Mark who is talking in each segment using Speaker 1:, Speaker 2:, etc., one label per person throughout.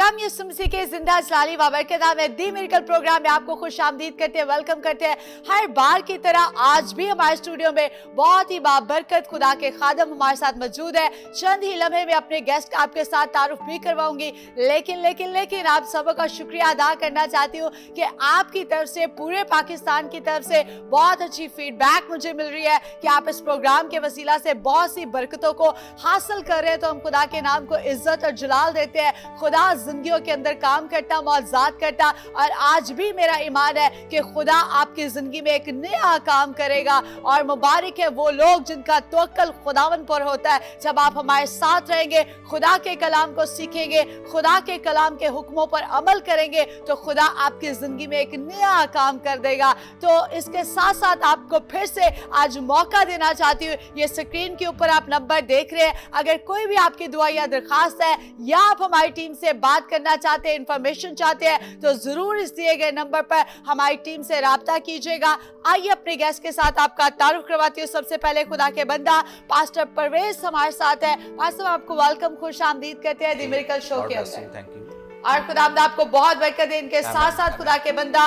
Speaker 1: खुदाम यीशु मसीह के जिंदा जलाली बाबरकत में दी मेडिकल प्रोग्राम में आपको खुशामदीद करते हैं, वेलकम करते हैं। हर बार की तरह आज भी हमारे स्टूडियो में बहुत ही बाबरकत खुदा के खादम हमारे साथ मौजूद है। चंद ही लम्हे में अपने गेस्ट आपके साथ तारुफ भी करवाऊंगी, लेकिन आप सबों का शुक्रिया अदा करना चाहती हूँ कि आपकी तरफ से, पूरे पाकिस्तान की तरफ से बहुत अच्छी फीडबैक मुझे मिल रही है कि आप इस प्रोग्राम के वसीला से बहुत सी बरकतों को हासिल कर रहे हैं। तो हम खुदा के नाम को इज्जत और जलाल देते हैं। खुदा जिंदगियों के अंदर काम करता, मौजूद करता, और आज भी मेरा ईमान है कि खुदा आपकी जिंदगी में एक नया काम करेगा। और मुबारक है वो लोग जिनका तवक्कल खुदावन पर होता है। जब आप हमारे साथ रहेंगे, खुदा के कलाम को सीखेंगे, खुदा के कलाम के हुक्मों पर अमल करेंगे, तो खुदा आपकी जिंदगी में एक नया काम कर देगा। तो इसके साथ साथ आपको फिर से आज मौका देना चाहती हूँ। ये स्क्रीन के ऊपर आप नंबर देख रहे हैं। अगर कोई भी आपकी दुआ या दरखास्त है, या आप हमारी टीम से बात करना चाहते हैं, इंफॉर्मेशन चाहते हैं, तो जरूर इस दिए गए नंबर पर हमारी टीम से राब्ता कीजिएगा। आइए अपने गेस्ट के साथ आपका तारुफ करवाती हूँ। सबसे पहले खुदा के बंदा पास्टर परवेज हमारे साथ है। पास्टर, आपको वेलकम, खुश आमदीद करते हैं दी मेडिकल शो के अंदर। और खुदावंद आपको बहुत बरकत दे। इनके साथ साथ खुदा के बंदा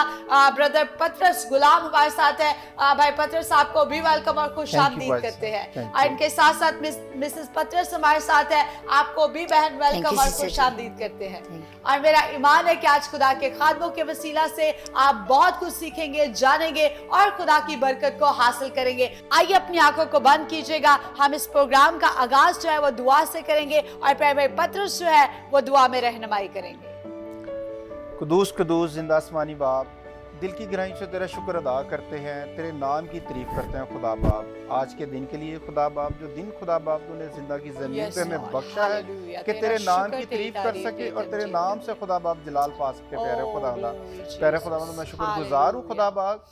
Speaker 1: ब्रदर पतरस गुलाम हमारे साथ है। भाई पतरस, आपको भी वेलकम और खुश आमदीद करते हैं। और इनके साथ साथ मिसेस पतरस हमारे साथ है, आपको भी बहन वेलकम और खुश आमदीद करते हैं। और मेरा ईमान है कि आज खुदा के खादमों के वसीला से आप बहुत कुछ सीखेंगे, जानेंगे और खुदा की बरकत को हासिल करेंगे। आइए अपनी आंखों को बंद कीजिएगा। हम इस प्रोग्राम का आगाज जो है वो दुआ से करेंगे, और फिर भाई पतरस जो है वो दुआ में रहनुमाई करेंगे।
Speaker 2: कुदूस कुदूस जिंदा आसमानी बाप, दिल की गहराई से तेरा शुक्र अदा करते हैं, तेरे नाम की तारीफ करते हैं खुदा बाप। आज के दिन के लिए खुदा बाप, जो दिन खुदा बाप तूने जिंदा की जमीन पे हमें बख्शा है कि तेरे नाम की तारीफ कर सके और तेरे नाम से खुदा बाप जलाल पा सके। प्यारे खुदा मैं शुक्रगुजार हूँ खुदा बाप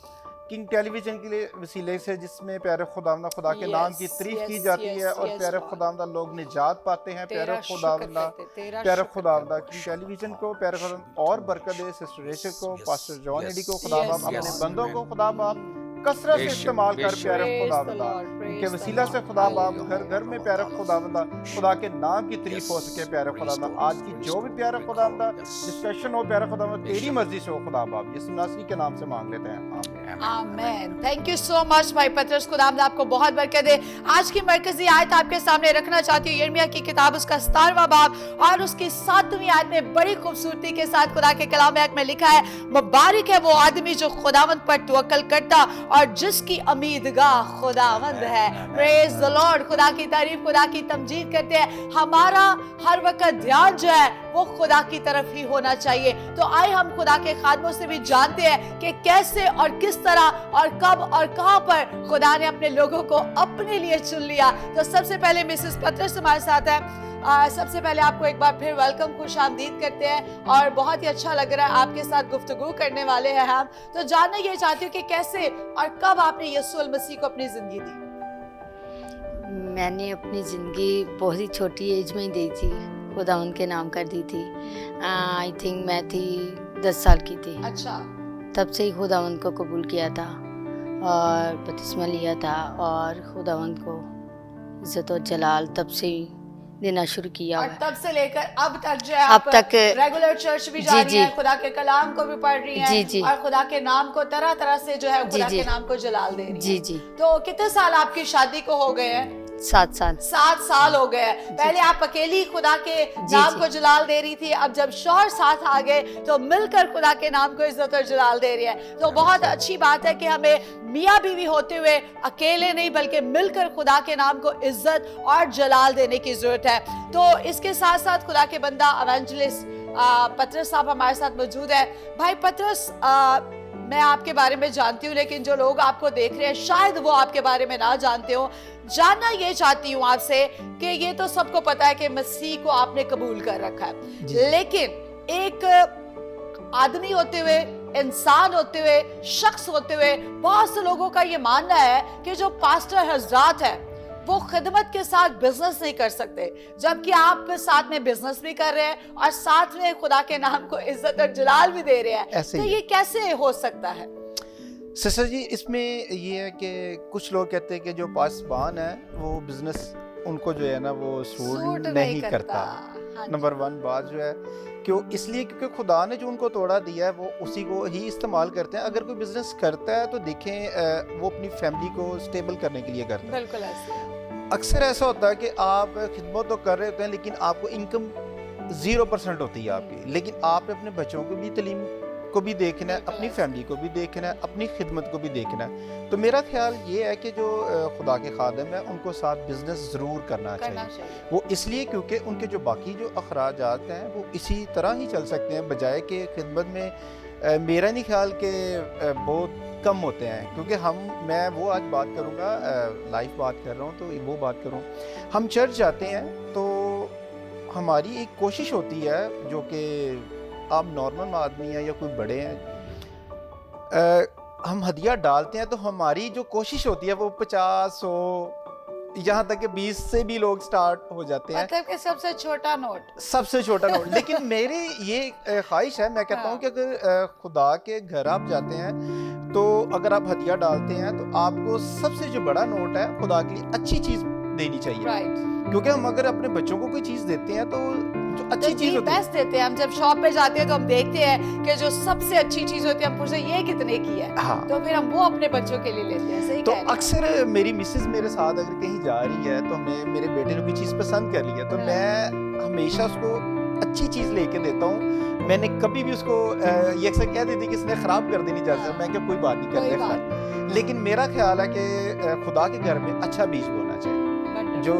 Speaker 2: किंग टेलीविजन के लिए वसीले से, जिसमें प्यारे खुदावंदा खुदा के नाम की तारीफ की जाती है और प्यारे खुदावंदा लोग निजात पाते हैं। प्यारे खुदावंदा किंग टेलीविजन को प्यारे खुदावंदा और बरकत दे। सिस्टर रेचल को, पास्टर जॉन एडी को खुदा बाप, अपने बंदों को खुदा बाप कसरत से इस्तेमाल कर। प्यारे खुदावंदा इनके वसीला से खुदा बाप घर घर में प्यारे खुदावंदा खुदा के नाम की तारीफ हो सके। प्यारे खुदावंदा आज की जो भी प्यारे खुदावंदा डिस्कशन हो, प्यारे खुदावंदा तेरी मर्जी से हो खुदा बाप, यीशु मसीह के नाम से मांग लेते हैं,
Speaker 1: आमीन। थैंक यू सो मच भाई पतरस, खुदावंद आपको बहुत बरकत दे। आज की मरकजी आयत आपके सामने रखना चाहती हूँ, यिर्मयाह की किताब उसका 17वां बाब और उसकी 7वीं आयत में बड़ी खूबसूरती के साथ खुदा के कलाम में लिखा है, मुबारक है वो आदमी जो खुदावंद पर तवक्कल करता और जिसकी उम्मीदगाह खुदावंद है। Praise the Lord. खुदा की तारीफ, खुदा की तमजीद करते हैं। हमारा हर वक्त ध्यान जो है वो खुदा की तरफ ही होना चाहिए। तो आए हम खुदा के खादमों से भी जानते हैं कि कैसे और किस तरह और कब और कहां पर खुदा ने अपने लोगों को अपने लिए चुन लिया। तो सबसे पहले मिसेस पतरस हमारे साथ है। सबसे पहले आपको एक बार फिर वेलकम, खुश आमदीद करते हैं और बहुत ही अच्छा लग रहा है आपके साथ गुफ्तगू करने वाले हैं हम। तो जानना ये चाहती हूँ कि कैसे और कब आपने यीशु मसीह को अपनी जिंदगी दी?
Speaker 3: मैंने अपनी ज़िंदगी बहुत ही छोटी एज में ही दी थी, खुदावन के नाम कर दी थी। आई थिंक मैं थी 10 साल की थी।
Speaker 1: अच्छा।
Speaker 3: तब से ही खुदावन को कबूल किया था और बपतिस्मा लिया था और खुदावन को इज्जत और जलाल तब से ही देना शुरू किया।
Speaker 1: और तब से लेकर अब तक जो है
Speaker 3: अब तक
Speaker 1: रेगुलर चर्च भी जा रही हैं, खुदा के कलाम को भी पढ़ रही हैं,
Speaker 3: जी।
Speaker 1: और खुदा के नाम को तरह तरह से जो है खुदा के नाम को जलाल दे रही हैं।
Speaker 3: जी।
Speaker 1: तो कितने साल आपकी शादी को हो गए हैं?
Speaker 3: 7 साल।
Speaker 1: 7 साल हो गए। पहले आप अकेली खुदा के नाम को जलाल दे रही थी, अब जब शौहर साथ आ गए तो मिलकर खुदा के नाम को इज्जत और जलाल दे रही है। तो बहुत अच्छी बात है कि हमें मियाँ बीवी होते हुए अकेले नहीं बल्कि मिलकर खुदा के नाम को इज्जत और जलाल देने की जरूरत है। तो इसके साथ साथ खुदा के बंदा एवेंजलिस्ट पतरस साहब हमारे साथ मौजूद है। भाई पतरस, मैं आपके बारे में जानती हूँ, लेकिन जो लोग आपको देख रहे हैं शायद वो आपके बारे में ना जानते हो। जानना ये चाहती हूँ आपसे कि ये तो सबको पता है कि मसीह को आपने कबूल कर रखा है, लेकिन एक आदमी होते हुए, इंसान होते हुए, शख्स होते हुए, बहुत से लोगों का ये मानना है कि जो पास्टर हजरात है वो खिदमत के साथ बिजनेस नहीं कर सकते, जबकि आप साथ में बिजनेस भी कर रहे हैं और साथ में खुदा के नाम को इज्जत और जलाल भी दे रहे हैं। तो ये कैसे हो सकता है?
Speaker 2: सिस्टर जी, इसमें ये है कि कुछ लोग कहते हैं कि जो पासबान है वो बिजनेस उनको जो है ना वो सूट नहीं करता। नंबर 1 बात जो है क्यों? इसलिए क्योंकि खुदा ने जो उनको तोड़ा दिया है वो उसी को ही इस्तेमाल करते हैं। अगर कोई बिजनेस करता है तो देखें वो अपनी फैमिली को स्टेबल करने के लिए करता है।
Speaker 1: बिल्कुल ऐसे।
Speaker 2: अक्सर ऐसा होता है कि आप खिदमत तो कर रहे होते हैं लेकिन आपको इनकम 0% होती है आपकी, लेकिन आपने अपने बच्चों को भी तालीम को भी देखना है, अपनी फैमिली को भी देखना है, अपनी खिदमत को भी देखना है। तो मेरा ख्याल ये है कि जो खुदा के खादिम हैं उनको साथ बिजनेस ज़रूर करना चाहिए। वो इसलिए क्योंकि उनके जो बाकी जो अखराजात हैं वो इसी तरह ही चल सकते हैं, बजाय कि खिदमत में मेरा नहीं ख्याल कि बहुत कम होते हैं। क्योंकि मैं वो आज बात करूँगा, लाइव बात कर रहा हूँ तो वो बात करूँ, हम चर्च जाते हैं तो हमारी एक कोशिश होती है, जो कि आप नॉर्मल आदमी हैं या कोई बड़े हैं, हम हदिया डालते हैं तो हमारी जो कोशिश होती है वो 50-100 यहाँ तक कि 20 से भी लोग स्टार्ट हो जाते हैं,
Speaker 1: मतलब कि सबसे छोटा नोट।
Speaker 2: लेकिन मेरी ये ख्वाहिश है, मैं कहता हूँ कि अगर खुदा के घर आप जाते हैं तो अगर आप हदिया डालते हैं तो आपको सबसे जो बड़ा नोट है खुदा के लिए अच्छी चीज देनी चाहिए। क्योंकि हम अगर अपने बच्चों को कोई चीज देते हैं तो जो अच्छी चीज होती है
Speaker 1: बेस्ट देते हैं। हम जब शॉप पे जाते हैं तो हम देखते हैं कि जो सबसे अच्छी चीज होती है हम पूछते हैं ये कितने की है।
Speaker 2: हाँ।
Speaker 1: तो फिर हम वो अपने बच्चों के लिए लेते हैं। सही
Speaker 2: तो
Speaker 1: कह रहे हैं।
Speaker 2: अक्सर मेरी मिसेज मेरे साथ अगर कहीं जा रही है तो हमने मेरे बेटे ने कोई चीज पसंद कर ली है तो मैं हमेशा उसको अच्छी चीज लेके देता हूँ। मैंने कभी भी उसको ये अक्सर कह देती कि इसने खराब कर देनी चाहिए, मैं क्या कोई बात नहीं कर दे, लेकिन मेरा ख्याल है कि खुदा के घर में अच्छा बीज बोना चाहिए जो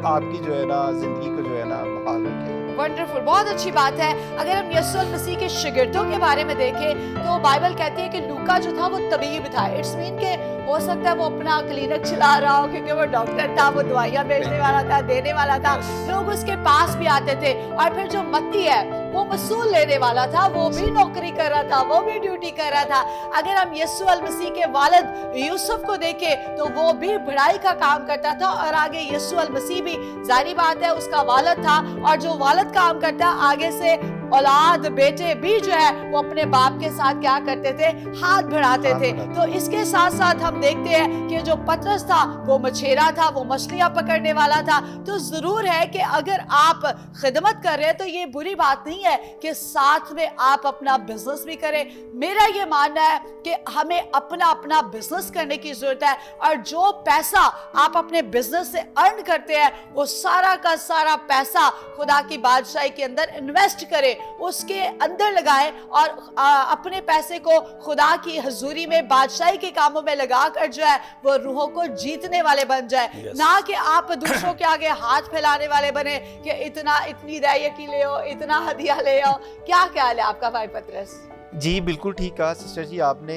Speaker 2: आपकी जो है ना जिंदगी को जो है ना बहाल रखे।
Speaker 1: वंडरफुल, बहुत अच्छी बात है। अगर हम यीशु मसीह के शागिर्दों के बारे में देखें तो बाइबल कहती है कि लूका जो था वो तबीब था। इट्स मीन के हो सकता है वो अपना क्लिनिक चला रहा हो क्योंकि वो डॉक्टर था, वो दवाइयां बेचने वाला था, देने वाला था, लोग उसके पास भी आते थे। और फिर जो मत्ती है वो मसूल लेने वाला था, वो भी नौकरी कर रहा था, वो भी ड्यूटी कर रहा था। अगर हम यीशु मसीह के वालिद यूसुफ को देखें तो वो भी बढ़ाई का काम करता था और आगे यीशु मसीह भी जाहिर बात है उसका वालिद था, और जो वालिद काम करता आगे से औलाद बेटे भी जो है वो अपने बाप के साथ क्या करते थे, हाथ बढ़ाते थे। तो इसके साथ साथ हम देखते हैं कि जो पतरस था वो मछेरा था, वो मछलियां पकड़ने वाला था। तो जरूर है कि अगर आप खिदमत कर रहे हैं तो ये बुरी बात नहीं है कि साथ में आप अपना बिजनेस भी करें। मेरा ये मानना है कि हमें अपना अपना बिजनेस करने की जरूरत है, और जो पैसा आप अपने बिजनेस से अर्न करते हैं वो सारा का सारा पैसा खुदा की बादशाही के अंदर इन्वेस्ट करें, उसके अंदर लगाएं और अपने पैसे को खुदा की हजूरी में बादशाही के कामों में लगाकर जो है वो रूहों को जीतने वाले बन जाए। ना कि आप दूसरों के आगे हाथ फैलाने वाले बने कि इतनी रैयकी ले आओ, इतना हदिया ले आओ। क्या ख्याल है आपका भाई पतरस?
Speaker 2: जी बिल्कुल ठीक कहा सिस्टर जी आपने।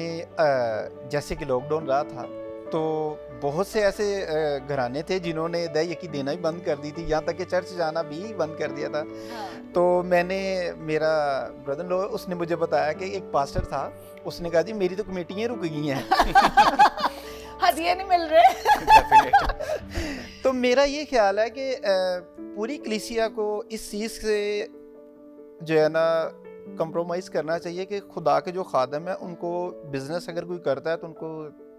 Speaker 2: जैसे कि लॉकडाउन रहा था तो बहुत से ऐसे घराने थे जिन्होंने दया देना ही बंद कर दी थी, यहाँ तक कि चर्च जाना भी बंद कर दिया था।
Speaker 1: हाँ।
Speaker 2: तो मेरा ब्रदर इन लॉ उसने मुझे बताया कि एक पास्टर था, उसने कहा जी मेरी तो कमेटियाँ रुक गई हैं
Speaker 1: हदिये नहीं मिल रहे।
Speaker 2: तो मेरा ये ख्याल है कि पूरी कलीसिया को इस चीज़ से जो है ना कंप्रोमाइज़ करना चाहिए कि खुदा के जो खादम है उनको बिजनेस अगर कोई करता है तो उनको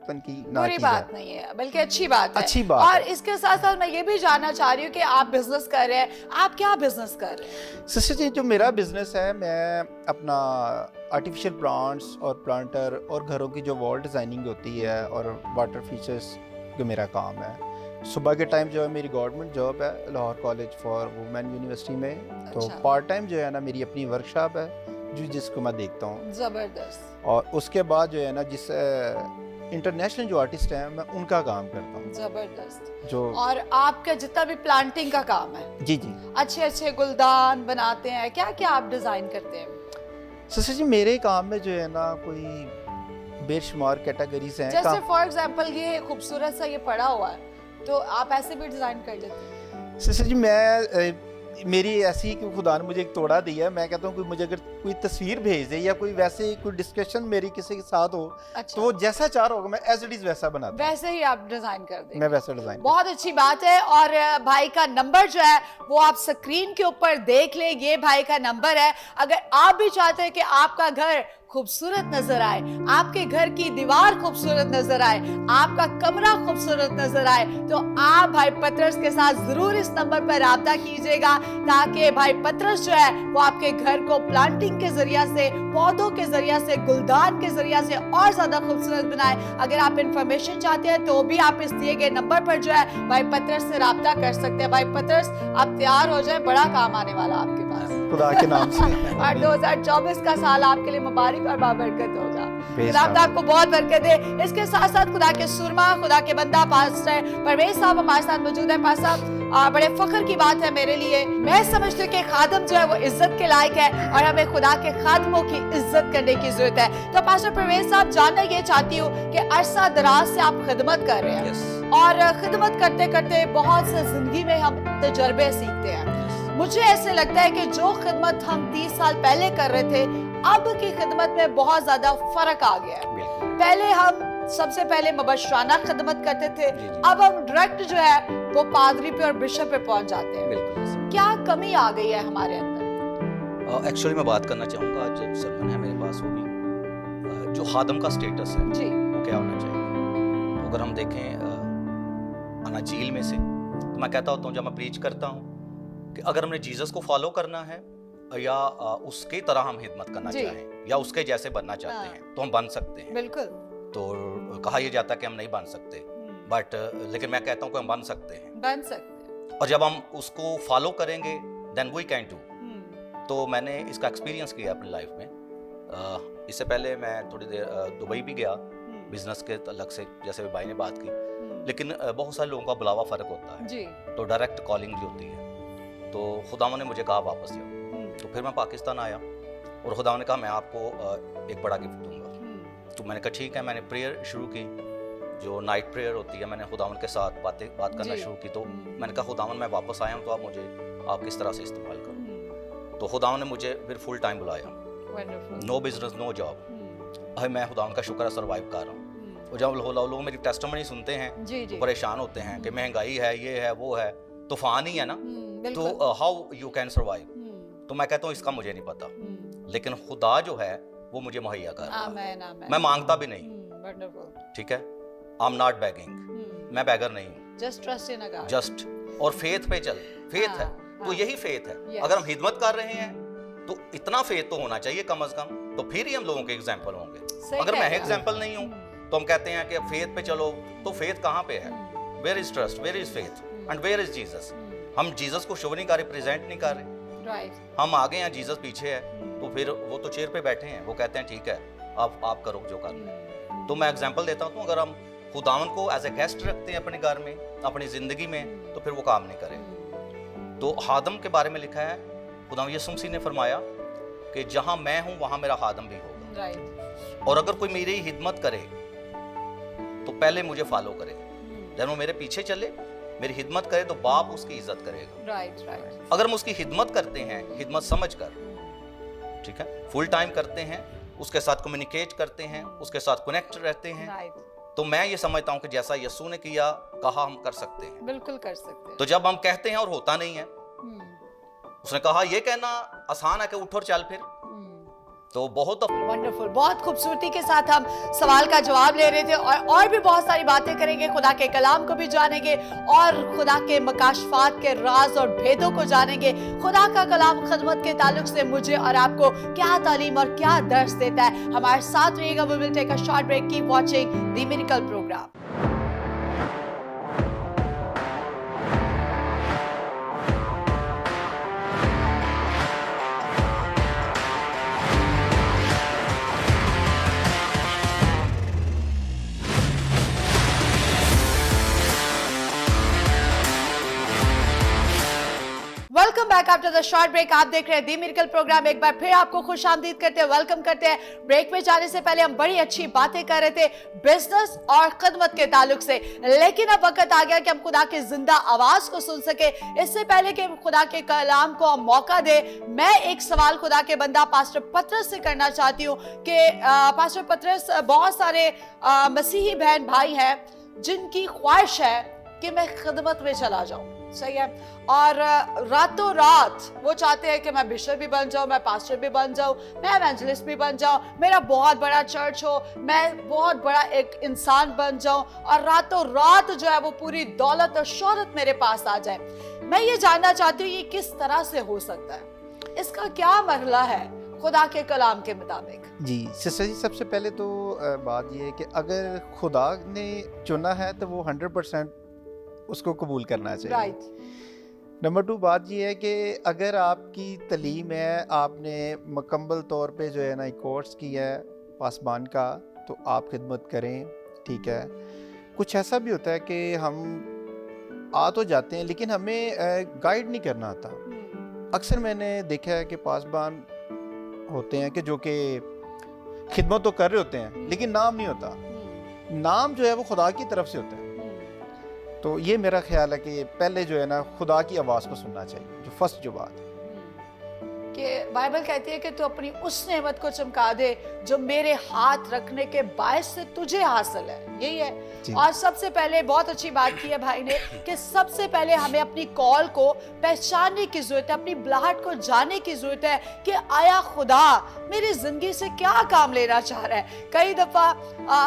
Speaker 1: बुरी बात नहीं है, बल्कि अच्छी बात है।
Speaker 2: अच्छी बात
Speaker 1: और इसके साथ साथ मैं ये भी जानना चाह रही हूँ कि आप बिजनेस कर रहे हैं, आप क्या बिजनेस कर रहे हैं?
Speaker 2: सिस्टर जी जो मेरा बिजनेस है, मैं अपना आर्टिफिशियल प्लांट्स और प्लांटर और घरों की जो वॉल डिज़ाइनिंग होती है और वाटर फीचर्स जो मेरा काम है। सुबह के टाइम जो है मेरी गवर्नमेंट जॉब है Lahore college for women university में। तो पार्ट टाइम जो है ना मेरी अपनी वर्कशॉप है जिसको मैं देखता हूँ।
Speaker 1: जबरदस्त।
Speaker 2: और उसके बाद जो है ना जिस इंटरनेशनल जो आर्टिस्ट हैं मैं उनका काम करता हूँ।
Speaker 1: जबरदस्त।
Speaker 2: जो
Speaker 1: और आपका जितना भी प्लांटिंग का काम है,
Speaker 2: जी
Speaker 1: अच्छे अच्छे गुलदान बनाते हैं, क्या क्या आप डिजाइन करते हैं?
Speaker 2: सिस्टर जी मेरे काम में जो है ना कोई बेशुमार कैटेगरीज हैं।
Speaker 1: जैसे फॉर एग्जांपल ये खूबसूरत सा ये पड़ा हुआ है तो आप ऐसे भी डिजाइन कर लेते हैं?
Speaker 2: सिस्टर जी मैं मेरी ऐसी कि खुदा ने मुझे एक तोड़ा दिया है। मैं कहता हूँ कि मुझे अगर कोई तस्वीर भेज दे या कोई वैसे कोई डिस्कशन मेरी किसी के साथ हो,
Speaker 1: अच्छा।
Speaker 2: तो वो जैसा चाह रहा होगा मैं एज इट इज वैसा बना दूं।
Speaker 1: वैसे ही आप डिजाइन कर दें?
Speaker 2: मैं वैसा डिजाइन।
Speaker 1: बहुत अच्छी बात है। और भाई का नंबर जो है वो आप स्क्रीन के ऊपर देख ले, ये भाई का नंबर है। अगर आप भी चाहते हैं कि आपका घर खूबसूरत नजर आए, आपके घर की दीवार खूबसूरत नजर आए, आपका कमरा खूबसूरत नजर आए, तो आप भाई पतरस के साथ जरूर इस नंबर पर राब्ता कीजिएगा, ताकि भाई पतरस जो है वो आपके घर को प्लांटिंग के जरिया से, पौधों के जरिया से, गुलदान के जरिया से और ज्यादा खूबसूरत बनाए। अगर आप इंफॉर्मेशन चाहते हैं तो भी आप इस दिए गए नंबर पर जो है भाई पतरस से राब्ता कर सकते हैं। भाई पतरस, आप तैयार हो जाए, बड़ा काम आने वाला आपके पास।
Speaker 2: खुदा के नाम से
Speaker 1: और 2024 का साल आपके लिए मुबारक और बाबरकत होगा।
Speaker 2: बेशक।
Speaker 1: खुदा आपको बहुत बरकत दे। इसके साथ साथ खुदा के सुरमा, खुदा के बंदा पास्टर परवेज साहब हमारे साथ मौजूद है। पास्टर साहब, बड़े फख्र की बात है मेरे लिए, मैं समझती हूँ कि खादम जो है वो इज्जत के लायक है और हमें खुदा के खादमों की इज्जत करने की जरूरत है। तो पास्टर परवेज साहब, जानना ये चाहती हूँ कि अरसा दराज से आप खिदमत कर रहे हैं और खिदमत करते करते बहुत से जिंदगी में हम तजर्बे सीखते हैं। मुझे ऐसे लगता है कि जो खिदमत हम 30 साल पहले कर रहे थे, अब की खिदमत में बहुत ज्यादा फर्क आ गया है। पहले हम सबसे पहले मुबशराना खिदमत करते थे, अब हम डायरेक्ट जो है वो पादरी पे और बिशप पे पहुंच जाते हैं। क्या कमी आ गई है हमारे अंदर?
Speaker 4: एक्चुअली मैं बात करना चाहूँगा, आज सरमन है मेरे पास, वो भी जो खादम का स्टेटस है
Speaker 1: जी,
Speaker 4: वो क्या होना चाहिए। तो अगर हम देखें अनाजील में से, तो मैं कहता होता हूँ जब मैं प्रीच करता हूँ कि अगर हमने जीसस को फॉलो करना है या उसके तरह हम हिदमत करना चाहें या उसके जैसे बनना चाहते हैं तो हम बन सकते हैं।
Speaker 1: बिल्कुल।
Speaker 4: तो कहा यह जाता है कि हम नहीं बन सकते, बट लेकिन मैं कहता हूँ कि हम बन सकते हैं और जब हम उसको फॉलो करेंगे देन वी कैन डू। तो मैंने इसका एक्सपीरियंस किया अपनी लाइफ में। इससे पहले मैं थोड़ी देर दुबई भी गया बिजनेस के तलक से, जैसे भाई ने बात की, लेकिन बहुत सारे लोगों का बुलावा फर्क होता है
Speaker 1: जी।
Speaker 4: तो डायरेक्ट कॉलिंग भी होती है। तो खुदावन ने मुझे कहा वापस जाओ, तो फिर मैं पाकिस्तान आया और खुदावन ने कहा मैं आपको एक बड़ा गिफ्ट दूंगा। तो मैंने कहा ठीक है। मैंने प्रेयर शुरू की, जो नाइट प्रेयर होती है, मैंने खुदावन के साथ बात करना शुरू की। तो मैंने कहा खुदावन मैं वापस आया हूँ, तो आप किस तरह से इस्तेमाल करो। तो खुदावन ने मुझे फिर फुल टाइम बुलाया, नो बिजनेस नो जॉब। अरे मैं खुदावन का शुक्र है सर्वाइव कर रहा हूँ। और जब लोग मेरी टेस्टिमनी सुनते हैं तो परेशान होते हैं कि महंगाई है, ये है, वो है, तूफान ही है ना, तो हाउ यू कैन सर्वाइव। तो मैं कहता हूँ इसका मुझे नहीं पता, लेकिन खुदा जो है वो मुझे मुहैया कर रहा है। मैं मांगता भी नहीं, ठीक है। आई एम नॉट बेगिंग, मैं बैगर नहीं हूँ।
Speaker 1: Just trust in God,
Speaker 4: just और फेथ पे चल। फेथ है तो यही फेथ है। अगर हम हिदमत कर रहे हैं तो इतना फेथ तो होना चाहिए कम से कम, तो फिर ही हम लोगों के एग्जाम्पल होंगे। अगर मैं एग्जाम्पल नहीं हूँ तो हम कहते हैं कि फेथ पे चलो, तो फेथ कहाँ पे है? Where is trust, where is faith and where is Jesus. हम जीसस को शो नहीं कर रहे, प्रेजेंट नहीं कर रहे। हम आगे हैं, जीसस पीछे है, तो फिर वो तो चेयर पे बैठे हैं, वो कहते हैं ठीक है आप करो जो करना है। तो मैं एग्जांपल देता हूँ, अगर हम खुदावन को एज ए गेस्ट रखते हैं अपने घर में, अपनी जिंदगी में, तो फिर वो काम नहीं करेंगे। तो खादम के बारे में लिखा है, खुदावन यीशु मसीह ने फरमाया कि जहां मैं हूं वहां मेरा खादम भी होगा। और अगर कोई मेरी हिदमत करे तो पहले मुझे फॉलो करे, जब वो मेरे पीछे चले, मेरी हिदमत करे, तो बाप उसकी इज्जत करेगा। अगर हम उसकी हिदमत करते हैं, हिदमत समझ कर, ठीक है, फुल टाइम करते हैं, उसके साथ कम्युनिकेट करते हैं, उसके साथ कनेक्ट रहते हैं, तो मैं ये समझता हूँ कि जैसा यीशु ने किया, कहा, हम कर सकते हैं।
Speaker 1: बिल्कुल कर सकते हैं।
Speaker 4: तो जब हम कहते हैं और होता नहीं है, उसने कहा ये कहना आसान है कि उठ और चल फिर, तो बहुत
Speaker 1: वंडरफुल, बहुत खूबसूरती के साथ हम सवाल का जवाब ले रहे थे और भी बहुत सारी बातें करेंगे, खुदा के कलाम को भी जानेंगे और खुदा के मकाशफात के राज और भेदों को जानेंगे। खुदा का कलाम खिदमत के ताल्लुक से मुझे और आपको क्या तालीम और क्या दर्स देता है। हमारे साथ रहिएगा। We will take a short break, keep watching the miracle programme. Welcome back after the short break. आप देख रहे हैं दी मिरेकल प्रोग्राम। एक बार फिर आपको खुशामदीद करते हैं, वेलकम करते हैं। ब्रेक में जाने से पहले हम बड़ी अच्छी बातें कर रहे थे बिजनेस और खिदमत के ताल्लुक से, लेकिन अब वक्त आ गया कि हम खुदा की जिंदा आवाज को सुन सके। इससे पहले कि खुदा के कलाम को हम मौका दे, मैं एक सवाल खुदा के बंदा पास्टर पतरस से करना चाहती हूँ कि पास्टर पतरस, बहुत सारे मसीही बहन भाई हैं जिनकी ख्वाहिश है कि मैं खिदमत में चला जाऊं, सही है। और रातों रात वो चाहते हैं कि मैं बिशप भी बन जाऊं, मैं पास्टर भी बन जाऊं, मैं एवेंजलिस्ट भी बन जाऊं, मेरा बहुत बड़ा चर्च हो, मैं बहुत बड़ा एक इंसान बन जाऊं और रातों रात जो है वो पूरी दौलत और शोहरत मेरे पास आ जाए। मैं ये जानना चाहती हूँ ये किस तरह से हो सकता है, इसका क्या मरहला है खुदा के कलाम के मुताबिक?
Speaker 2: जी सिस्टर जी, सबसे पहले तो बात ये है कि अगर खुदा ने चुना है तो वो 100% उसको कबूल करना चाहिए।
Speaker 1: राइट।
Speaker 2: नंबर 2 बात ये है कि अगर आपकी तलीम है, आपने मुकम्मल तौर पे जो है ना कोर्स किया है पासबान का, तो आप खिदमत करें, ठीक है। कुछ ऐसा भी होता है कि हम आ तो जाते हैं लेकिन हमें गाइड नहीं करना आता। अक्सर मैंने देखा है कि पासबान होते हैं कि जो कि खिदमत तो कर रहे होते हैं लेकिन नाम नहीं होता। नाम जो है वो खुदा की तरफ से होता है। तो ये मेरा ख्याल है कि पहले जो है ना खुदा की आवाज़ को सुनना चाहिए, जो फर्स्ट जो बात है।
Speaker 1: कि बाइबल कहती है कि तू अपनी उस नेमत को चमका दे जो मेरे हाथ रखने के बायस से तुझे हासिल है, यही है। और सबसे पहले बहुत अच्छी बात की है भाई ने कि सबसे पहले हमें अपनी कॉल को पहचानने की जरूरत है, अपनी बुलाहट को जानने की जरूरत है कि आया खुदा मेरी जिंदगी से क्या काम लेना चाह रहा है। कई दफा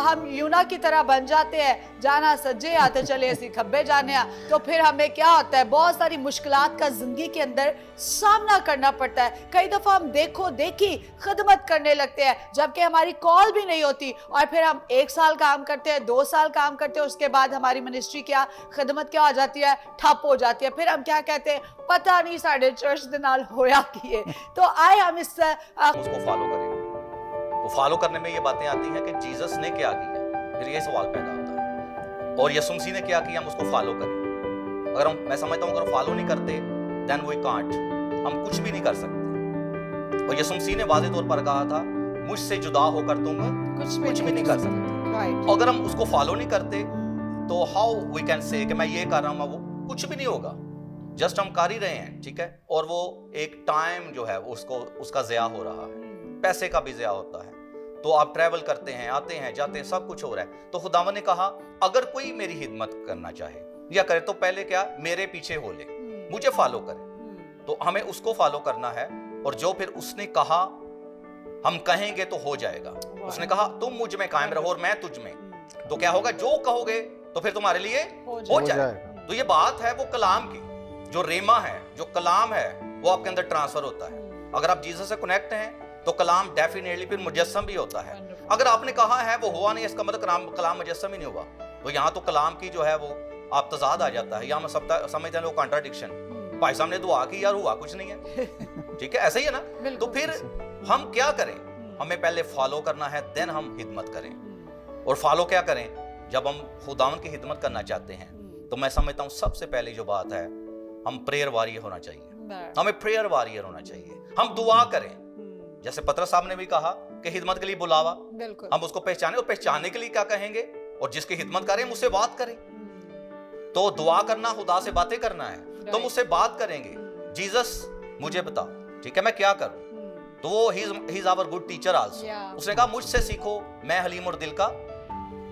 Speaker 1: हम यूना की तरह बन जाते हैं, जाना सज्जे आते चले ऐसी खब्बे जाने आ, तो फिर हमें क्या होता है, बहुत सारी मुश्किलात का जिंदगी के अंदर सामना करना पड़ता है। कई दफा हम देखो देखी खिदमत करने लगते हैं जबकि हमारी कॉल भी नहीं होती, और फिर हम 1 साल काम करते हैं, 2 साल काम करते हैं, उसके बाद हमारी मिनिस्ट्री क्या, खिदमत क्या हो जाती है, ठप हो जाती है। फिर हम क्या कहते हैं, पता नहीं साढ़े चर्च दे नाल होया की है। तो आए हम इस
Speaker 4: उसको फॉलो करें। तो फॉलो करने में ये बातें आती हैं कि जीसस ने क्या किया, फिर ये सवाल पैदा होता है, और यीशु मसीह ने क्या किया, हम उसको फॉलो करें। अगर हम, मैं समझता हूं अगर फॉलो नहीं करते देन वी कांट, हम कुछ भी नहीं कर सकते। और यीशु मसीह ने वाज़ेह तौर पर कहा था, मुझसे जुदा होकर तुम कुछ भी नहीं कर सकते। अगर हम उसको फॉलो नहीं करते तो हाउ वी कैन से कि मैं ये कर रहा हूं, वो कुछ भी नहीं होगा, जस्ट हम कर ही रहे हैं, ठीक है। और वो एक टाइम जो है उसको उसका ज़या हो रहा है, पैसे का भी ज़या होता है। तो आप ट्रैवल करते हैं, आते हैं, जाते हैं, सब कुछ हो रहा है। तो खुदावन ने कहा अगर कोई मेरी खिदमत करना चाहे या करे तो पहले क्या, मेरे पीछे हो ले, मुझे फॉलो करे। तो हमें उसको फॉलो करना है, और जो फिर उसने कहा हम कहेंगे तो हो जाएगा। उसने कहा तुम मुझ में कायम रहो और मैं तुझ में, तो क्या होगा, जो कहोगे तो फिर तुम्हारे लिए हो जाएगा। तो ये बात है वो कलाम की, जो रेमा है, जो कलाम है, वो आपके अंदर ट्रांसफर होता है। अगर आप जीसस से कनेक्ट हैं तो कलाम डेफिनेटली फिर मुजस्सम भी होता है। अगर आपने कहा है वो हुआ नहीं, इसका मतलब कलाम मुजस्सम ही नहीं हुआ। तो यहाँ तो कलाम की जो है वो आप तजाद आ जाता है, यहाँ समझते हैं लोग कॉन्ट्राडिक्शन। भाई साहब ने दुआ की यार, हुआ कुछ नहीं है, ठीक है, ऐसा ही है ना। तो फिर हम क्या करें, हमें पहले फॉलो करना है, देन हम खिदमत करें। और फॉलो क्या करें, जब हम खुदावन की खिदमत करना चाहते हैं तो मैं समझता हूँ सबसे पहले जो बात है, हम प्रेयर वॉरियर होना चाहिए, हमें प्रेयर वॉरियर होना चाहिए। हम दुआ करें, जैसे पतरस साहब ने भी कहा कि खिदमत के लिए बुलावा, हम उसको पहचाने, और पहचानने के लिए क्या कहेंगे, और जिसकी खिदमत करें मुझसे बात करें। तो दुआ करना, खुदा से बातें करना है, तो मुझसे बात करेंगे, जीसस मुझे बताओ, ठीक है, मैं क्या करूं। तो वो he is our good teacher also. उसने कहा मुझसे सीखो, मैं हलीम और दिल का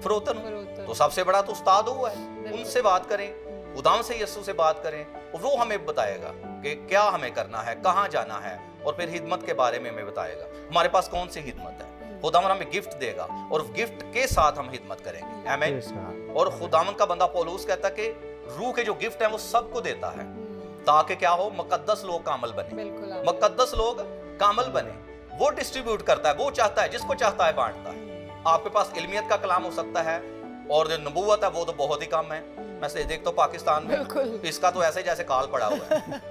Speaker 4: फरोतन हूं। तो सबसे बड़ा तो उस्ताद वो है, उनसे बात करें, खुदावन से, यीशु से बात करें, और वो हमें बताएगा कि क्या हमें करना है, कहाँ जाना है, और फिर हिदमत के बारे में हमें बताएगा हमारे पास कौन सी हिदमत है। खुदावन हमें गिफ्ट देगा और गिफ्ट के साथ हम हिदमत करेंगे, आमीन। और खुदावन का बंदा पौलुस कहता है कि रूह के जो गिफ्ट है वो सबको देता है, ताकि क्या हो, मुकद्दस लोग कामल बने, मुकद्दस लोग कामल बने। वो डिस्ट्रीब्यूट करता है, वो चाहता है, जिसको चाहता है बांटता है। आपके पास इल्मियत का कलाम हो सकता है, और जो नबूवत है वो तो बहुत ही कम है। मैं से देखता हूँ पाकिस्तान में इसका तो ऐसे जैसे काल पड़ा हुआ है,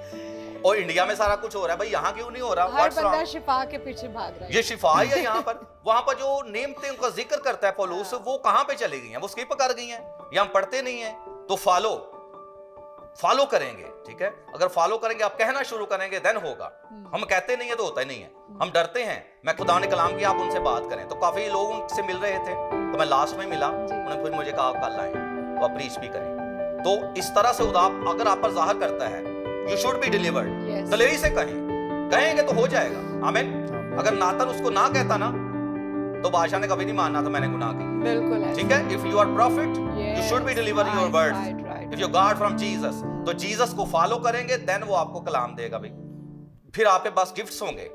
Speaker 4: और इंडिया में सारा कुछ हो रहा है, भाई यहाँ क्यों नहीं हो रहा?
Speaker 1: हर बंदा शिफा के पीछे भाग रहा है।
Speaker 4: ये शिफा है यहाँ पर। वहां पर जो नेमतें उनका जिक्र करता है पौलुस, वो कहाँ पे चली गई हैं? वो स्किप कर गई हैं, या हम पढ़ते नहीं है। तो फॉलो करेंगे, ठीक है। अगर फॉलो करेंगे, आप कहना शुरू करेंगे, देन होगा। हम कहते नहीं है तो होता ही नहीं है, हम डरते हैं। मैं खुदा ने कलाम किया, आप उनसे बात करें। तो काफी लोग उनसे मिल रहे थे, तो मैं लास्ट में मिला, उन्होंने फिर मुझे कहा कल आए तो आप प्रीच भी करें। तो इस तरह से खुदा अगर आप पर जाहिर करता है, यू शुड बी डिलीवर्ड, दलेरी से कहेंगे तो हो जाएगा, आमीन। अगर नातन उसको ना कहता ना, तो बादशाह ने कभी नहीं मानना था मैंने गुनाह की,
Speaker 1: बिल्कुल,
Speaker 4: ठीक है। If you are prophet, you should be deliver your words. If you got from Jesus, तो जीसस को फॉलो करेंगे, देन वो आपको कलाम देगा भाई। फिर आपके पास गिफ्ट्स होंगे,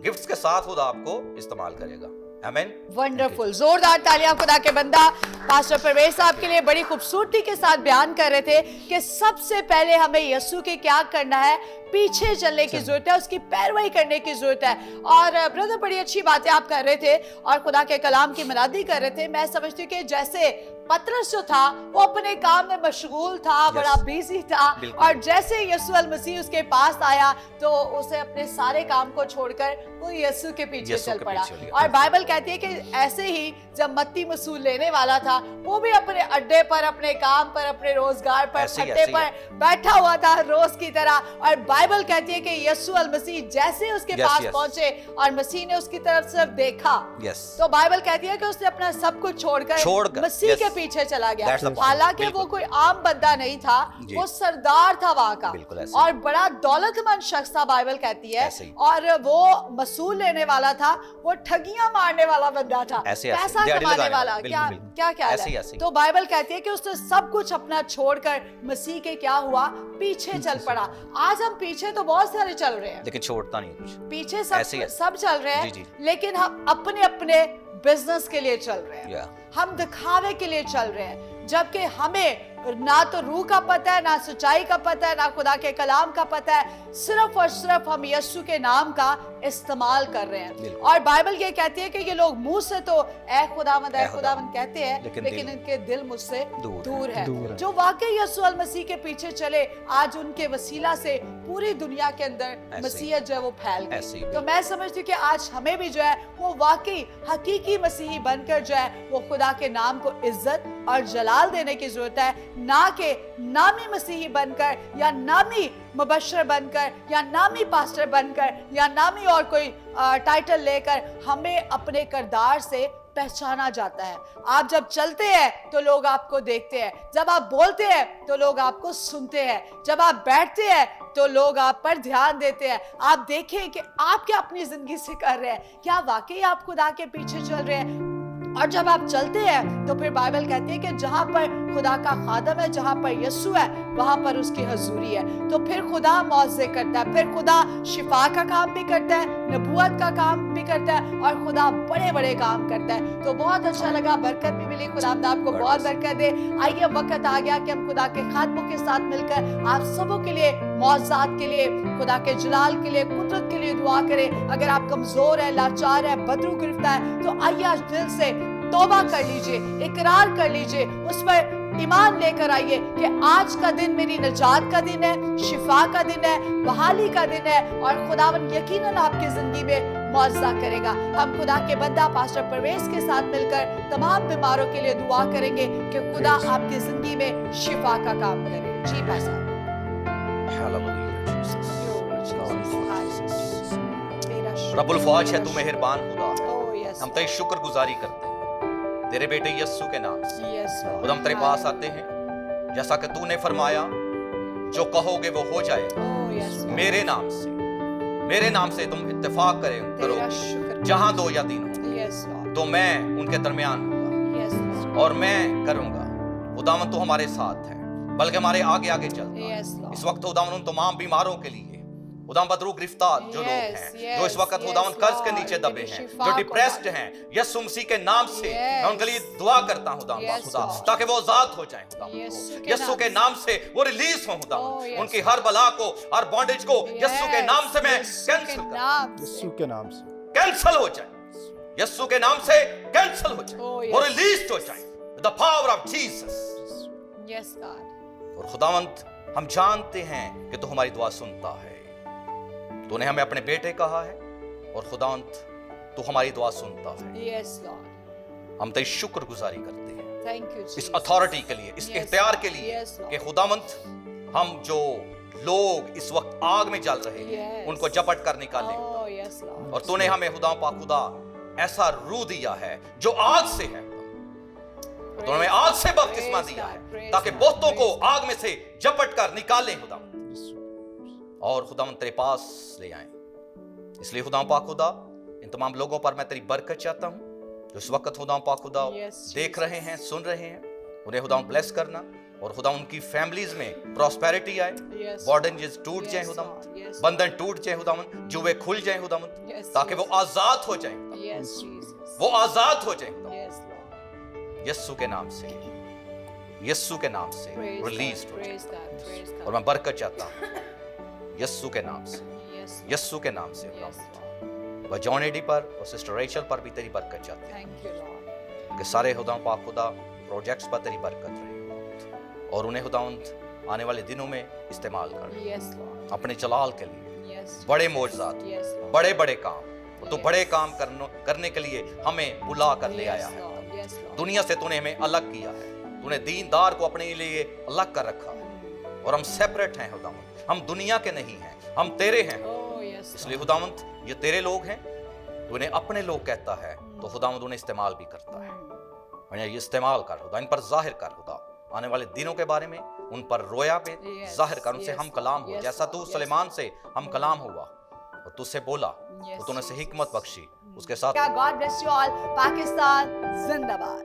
Speaker 4: गिफ्ट्स के साथ खुदा आपको इस्तेमाल करेगा। आमीन।
Speaker 1: वंडरफुल, जोरदार तालियां खुदा के बंदा पास्टर परवेज साहब के लिए बड़ी खूबसूरती के साथ बयान कर रहे थे कि सबसे पहले हमें यीशु के क्या करना है, पीछे चलने की जरूरत है, उसकी पैरवी करने की जरूरत है। और ब्रदर बड़ी अच्छी बातें आप कर रहे थे और खुदा के कलाम की मनादी कर रहे थे। मैं समझती हूँ कि जैसे पतरस जो था वो अपने काम में मशगूल था, बड़ा बिजी था, और जैसे यीशु अल मसीह उसके पास आया तो उसे अपने सारे काम को छोड़कर वो यीशु के पीछे चल पड़ा। और बाइबल कहती है कि ऐसे ही जब मत्ती मसूल लेने वाला था, वो भी अपने अड्डे पर, अपने काम पर, अपने रोजगार पर, अड्डे पर बैठा हुआ था रोज की तरह। और बाइबल कहती है कि यीशु अल मसीह जैसे उसके पास पहुंचे और मसीह ने उसकी तरफ सिर्फ देखा, तो बाइबल कहती है कि उसने अपना सब कुछ छोड़कर मसीह के पीछे चला गया। हालांकि वो कोई आम बंदा नहीं था, वो सरदार था वहां का और बड़ा दौलतमंद शख्स था, बाइबल कहती है। और वो मसूल लेने वाला था, वो ठगियां मारने वाला बंदा था, पैसा कमाने वाला, क्या है। तो बाइबल कहती है कि उसने सब कुछ अपना छोड़कर मसीह के क्या हुआ, पीछे चल पड़ा। आज हम पीछे तो बहुत सारे चल रहे हैं,
Speaker 4: लेकिन छोड़ता नहीं कुछ,
Speaker 1: पीछे सब चल रहे हैं, लेकिन हम अपने अपने बिजनेस के लिए चल रहे हैं, हम दिखावे के लिए चल रहे हैं, जबकि हमें ना तो रूह का पता है, ना सच्चाई का पता है, ना खुदा के कलाम का पता है। सिर्फ और सिर्फ हम यीशु के नाम का इस्तेमाल कर रहे हैं। और बाइबल ये कहती है कि ये लोग मुंह से तो ऐ खुदावंद कहते हैं, लेकिन इनके दिल मुझसे दूर है। जो वाकई यीशु अल मसीह के पीछे चले, आज उनके वसीला से पूरी दुनिया के अंदर मसीहत जो है वो फैल गई। तो मैं समझती हूँ कि आज हमें भी जो है वो वाकई हकीकी मसीही बनकर जो है वो खुदा के नाम को इज्जत और जलाल देने की जरूरत है, ना कि नामी मसीही बनकर या नामी मुबशर बनकर या नामी पास्टर बनकर या नामी और कोई टाइटल लेकर हमें अपने किरदार से पहचाना जाता है। आप जब चलते हैं तो लोग आपको देखते हैं, जब आप बोलते हैं तो लोग आपको सुनते हैं, जब आप बैठते हैं तो लोग आप पर ध्यान देते हैं। आप देखें कि आप क्या अपनी जिंदगी से कर रहे हैं, क्या वाकई आप खुदा के पीछे चल रहे हैं। और जब आप चलते हैं तो फिर बाइबल कहती है कि जहां पर खुदा का खादम है, जहां पर यीशु है, वहां पर उसकी हजूरी है। तो फिर खुदा मौज़े करता है, फिर खुदा शिफा का काम भी करता है, नबूवत का काम भी करता है, और खुदा बड़े बड़े काम करता है। तो बहुत अच्छा लगा, बरकत भी मिली, खुदावंद आपको बहुत बरकत दे। आइए वक्त आ गया कि हम खुदा के खादमों के साथ मिलकर आप सबों के लिए, मौज़ात के लिए, खुदा के जलाल के लिए, कुदरत के लिए दुआ करें। अगर आप कमजोर है, लाचार है, बदरू गिरफ्ता है, तो आइए आज दिल से तौबा कर लीजिए, इकरार कर लीजिए, उस पर ईमान लेकर आइए कि आज का दिन मेरी निजात का दिन है, शिफा का दिन है, बहाली का दिन है, और खुदावन यकीनन आपकी जिंदगी में मौजज़ा करेगा। हम खुदा के बंदा पास्टर परवेज के साथ मिलकर तमाम बीमारों के लिए दुआ करेंगे कि खुदा आपकी जिंदगी में शिफा का काम करे। जी पास्टर।
Speaker 4: रब्बुल फौज है, तू मेहरबान खुदा है। हम तेरी शुक्रगुजारी करते हैं तेरे बेटे यीशु के नाम से। खुदा हम तेरे पास आते हैं, जैसा कि तूने फरमाया, जो कहोगे वो हो जाएगा। मेरे नाम से तुम इत्तेफाक करोगे, जहां दो या तीन हो तो मैं उनके दरमियान होगा और मैं करूंगा। खुदावंद तू हमारे साथ है, बल्कि हमारे आगे आगे चलता है। इस वक्त खुदावंद उन तमाम बीमारों के लिए, खुदावंद बदरू गिरफ्तार जो लोग हैं, जो इस वक्त खुदावंद कर्ज के नीचे दबे हैं, जो डिप्रेस्ड हैं, यीशु मसीह के नाम से मैं उनके लिए दुआ करता हूं खुदा, ताकि वो आजाद हो जाएं खुदा। यीशु के नाम से वो रिलीज हो खुदा। उनकी हर बला को, हर बॉन्डेज को यीशु के नाम से मैं कैंसिल करता,
Speaker 2: यीशु के नाम से
Speaker 4: कैंसिल हो जाए, यीशु के नाम से कैंसिल हो जाए, वो रिलीज हो जाए, the power of Jesus.
Speaker 1: Yes God.
Speaker 4: और खुदावंद हम जानते हैं कि तू हमारी दुआ सुनता है। तूने हमें अपने बेटे कहा है, और खुदावंद तू हमारी दुआ सुनता है।
Speaker 1: Yes Lord.
Speaker 4: हम तेरी शुक्रगुजारी करते हैं
Speaker 1: थैंक यू
Speaker 4: इस अथॉरिटी के लिए, इस इख्तियार के लिए कि खुदावंद हम जो लोग इस वक्त आग में जल रहे हैं उनको झपट कर निकाले। और तूने हमें खुदा ऐसा रूह दिया है जो आग से है, तूने हमें आग से बपतिस्मा दिया है ताकि बहुतों को आग में से झपट कर निकाले खुदा, और खुदावंद तेरे पास ले आए। इसलिए खुदा पाक खुदा, इन तमाम लोगों पर मैं तेरी बरकत चाहता हूं जो इस वक्त खुदा पाक खुदा देख रहे हैं, सुन रहे हैं। उन्हें खुदा ब्लेस करना, और खुदा उनकी फैमिलीज में प्रॉस्पेरिटी आए,
Speaker 1: Yes.
Speaker 4: बॉर्डन टूट जाए
Speaker 1: Yes,
Speaker 4: खुदा,
Speaker 1: Lord. Yes.
Speaker 4: बंधन टूट जाए खुदा, जुए खुल जाए खुदा,
Speaker 1: Yes,
Speaker 4: ताकि
Speaker 1: yes.
Speaker 4: वो आजाद हो जाए,
Speaker 1: Yes, Jesus.
Speaker 4: वो आजाद हो जाए खुदा,
Speaker 1: Yes, Lord.
Speaker 4: यीशु के नाम से, यीशु के नाम से
Speaker 1: Praise
Speaker 4: रिलीज
Speaker 1: God.
Speaker 4: हो जाए।
Speaker 1: Praise God. Praise God.
Speaker 4: और मैं बरकत चाहता हूँ यीशु के नाम से,
Speaker 1: Yes.
Speaker 4: यीशु के नाम से
Speaker 1: Yes, Lord.
Speaker 4: वह जॉन एडी पर और सिस्टर रेचल पर भी तेरी बरकत चाहते हैं
Speaker 1: Thank you, Lord.
Speaker 4: कि सारे खुदा पाक खुदा प्रोजेक्ट्स पर तेरी बरकत रहे और उन्हें खुदावंद आने वाले दिनों में इस्तेमाल कर
Speaker 1: Yes, Lord.
Speaker 4: अपने जलाल के लिए
Speaker 1: Yes.
Speaker 4: बड़े मोजज़ात,
Speaker 1: Yes, Lord.
Speaker 4: बड़े बड़े काम, तो
Speaker 1: Yes.
Speaker 4: बड़े काम करने के लिए हमें बुला कर ले आया
Speaker 1: Yes,
Speaker 4: है।
Speaker 1: Lord. Yes, Lord.
Speaker 4: दुनिया से तूने हमें अलग किया है, तूने दीनदार को अपने लिए अलग कर रखा है और हम सेपरेट हैं खुदावंद, हम दुनिया के नहीं हैं, हम तेरे हैं।
Speaker 1: Oh, yes.
Speaker 4: इसलिए खुदावंद ये तेरे लोग हैं, तू इन्हें अपने लोग कहता है तो खुदावंद उन्हें इस्तेमाल भी करता है। और ये इस्तेमाल कर खुदा, इन पर जाहिर कर खुदा, आने वाले दिनों के बारे में उन पर रोया पे
Speaker 1: Yes,
Speaker 4: जाहिर कर, उनसे
Speaker 1: yes,
Speaker 4: हम कलाम हो,
Speaker 1: yes,
Speaker 4: जैसा तू
Speaker 1: yes,
Speaker 4: सुलेमान से हम कलाम हुआ और तुझसे बोला
Speaker 1: Yes,
Speaker 4: तो तूने से
Speaker 1: Jesus.
Speaker 4: हिकमत बख्शी, उसके साथ
Speaker 1: God bless you all. Pakistan, Zindabad.